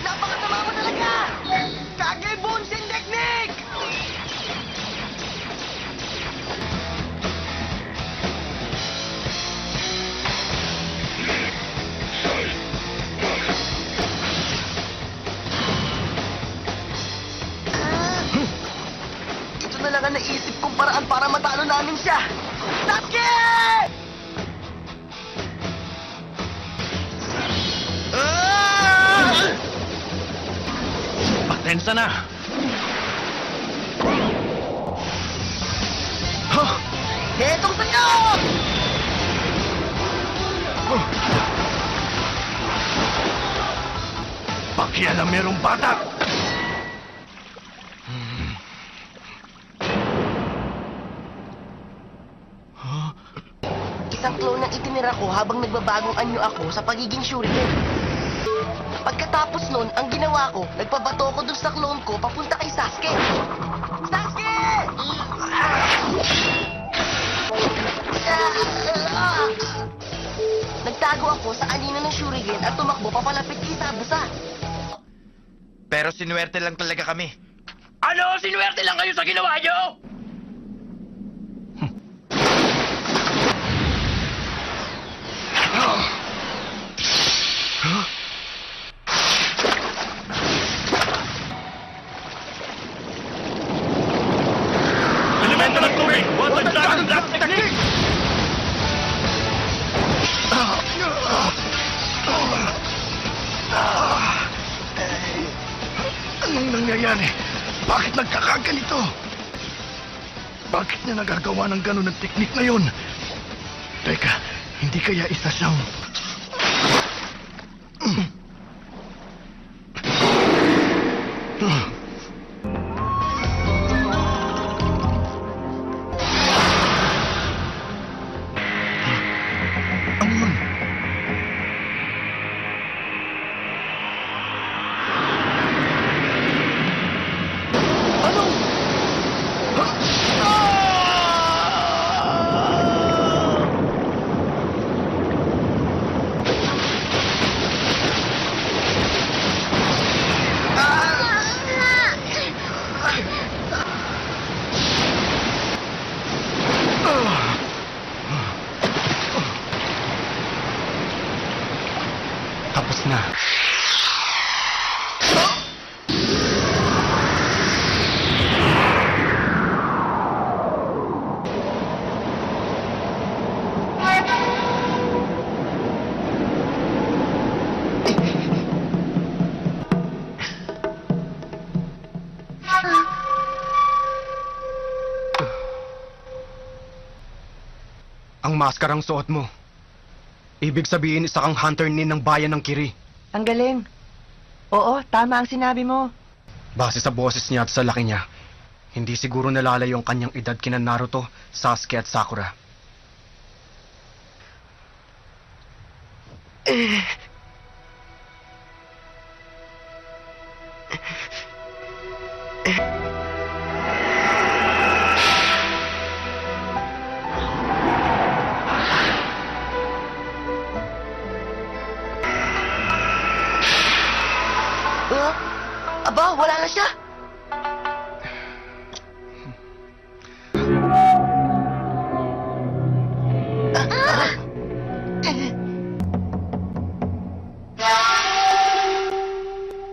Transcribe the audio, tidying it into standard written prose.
Napakasama mo talaga! Kage Bunsen Technique! Ito na lang ang naisip kong paraan para matalo namin siya! Sasuke! Patensa na! Hetong sa'yo! Pakialam merong batak! Isang clone ang itinira ko habang nagbabagong anyo ako sa pagiging shuriken. Pagkatapos nun, ang ginawa ko, nagpabato ko dun sa clone ko papunta kay Sasuke. Sasuke! Nagtago ako sa anino ng shuriken at tumakbo papalapit kay Sabusa. Pero sinuwerte lang talaga kami. Ano? Sinuwerte lang kayo sa ginawa nyo? Elemento ng tubig! Water Dragon Blast Technique! Anong nangyayari? Bakit nagkakaganito? Bakit niya nagagawa ng ganun ng teknik na yun? Teka, hindi kaya isa siyang... Ano yun? Ano? Tapos na. Ang maskarang suot mo. Ibig sabihin isa kang hunter nin ng bayan ng Kiri. Ang galing. Oo, tama ang sinabi mo. Base sa boses niya at sa laki niya, hindi siguro nalalayo ang kanyang edad kina Naruto, Sasuke at Sakura. Aba, wala na siya.